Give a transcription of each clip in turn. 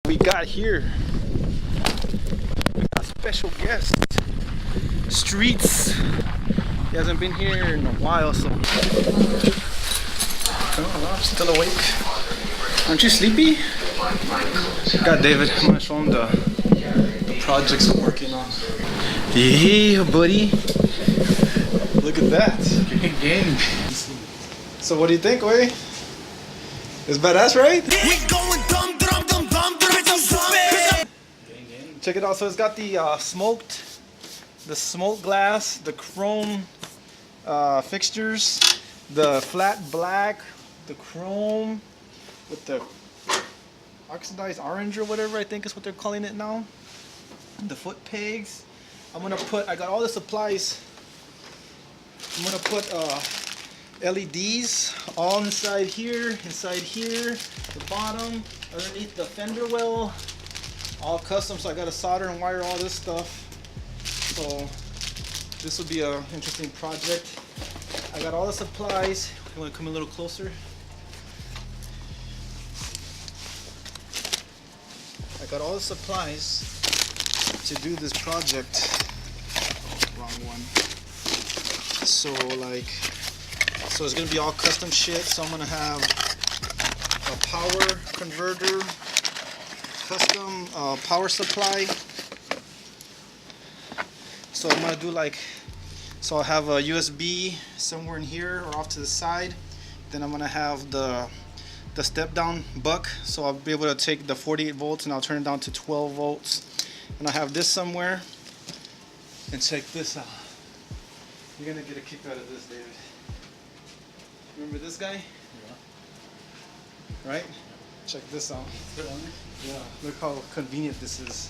we got here? We got a special guest. Streets. He hasn't been here in a while, so. Oh, I'm still awake. Aren't you sleepy? Got David. I'm gonna show him the projects I'm working on. Yeah, buddy. Look at that. Gang. So what do you think, Way? It's badass, right? Check it out. So it's got the smoked glass, the chrome fixtures, the flat black, the chrome with the oxidized orange or whatever I think is what they're calling it now. The foot pegs. I got all the supplies. I'm gonna put LEDs all inside here, the bottom, underneath the fender well, all custom. So I gotta solder and wire all this stuff. So this will be an interesting project. I got all the supplies. You wanna come a little closer? I got all the supplies to do this project. Oh, wrong one. So it's gonna be all custom shit. So I'm gonna have a power converter, custom power supply. So I'm gonna do so I'll have a USB somewhere in here or off to the side. Then I'm gonna have the step down buck, so I'll be able to take the 48 volts and I'll turn it down to 12 volts. And I have this somewhere. And check this out. You're gonna get a kick out of this, David. Remember this guy? Yeah. Right? Check this out. Yeah. Look how convenient this is.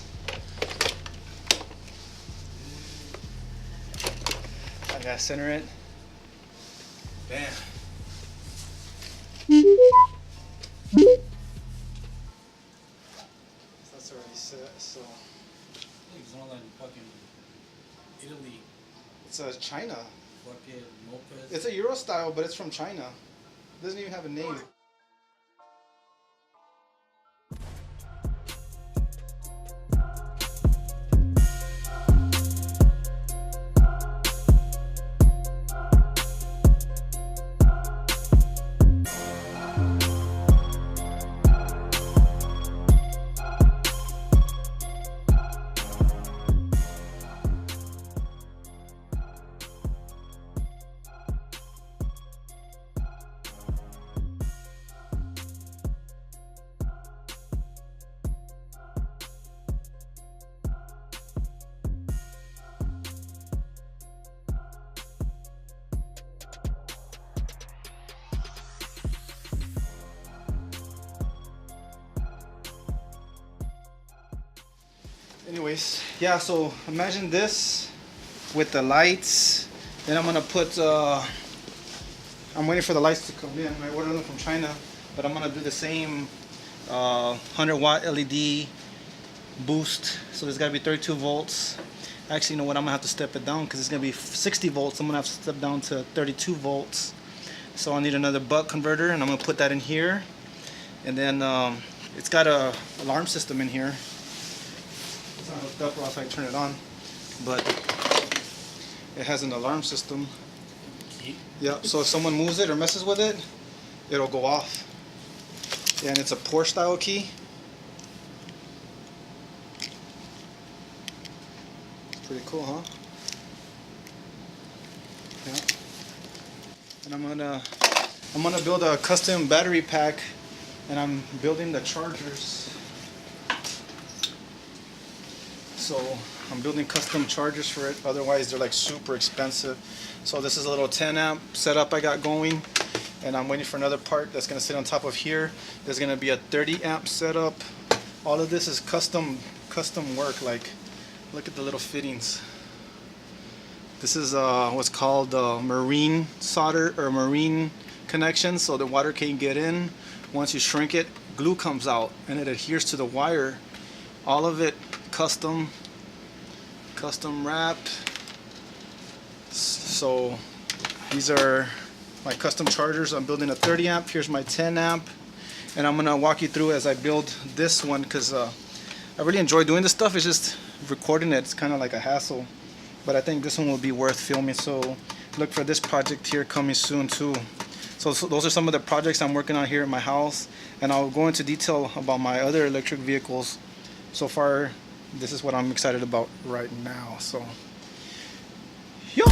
I gotta center it. Bam. That's already set. So. It's not like fucking Italy. It's China. Fucking Lopez. It's a Euro style, but it's from China. It doesn't even have a name. Anyways, yeah, so imagine this with the lights. Then I'm gonna put, I'm waiting for the lights to come in. I ordered them from China, but I'm gonna do the same 100-watt LED boost. So there's gotta be 32 volts. Actually, you know what, I'm gonna have to step it down because it's gonna be 60 volts. I'm gonna have to step down to 32 volts. So I need another buck converter, and I'm gonna put that in here. And then it's got a alarm system in here. It's not hooked up or else I turn it on, but it has an alarm system. Yeah, so if someone moves it or messes with it, it'll go off. Yeah, and it's a Porsche style key. Pretty cool, huh? Yeah. And I'm gonna build a custom battery pack, and I'm building the chargers. So I'm building custom chargers for it, otherwise they're like super expensive. So this is a little 10 amp setup I got going, and I'm waiting for another part that's gonna sit on top of here. There's gonna be a 30 amp setup. All of this is custom work. Like, look at the little fittings. This is what's called marine solder or marine connection, so the water can't get in. Once you shrink it, glue comes out and it adheres to the wire. All of it custom wrapped. So these are my custom chargers. I'm building a 30 amp. Here's my 10 amp, and I'm gonna walk you through as I build this one, because I really enjoy doing this stuff. It's just recording it, it's kind of like a hassle, but I think this one will be worth filming, so look for this project here coming soon too. So those are some of the projects I'm working on here in my house, and I'll go into detail about my other electric vehicles. So far, this is what I'm excited about right now. So, yo!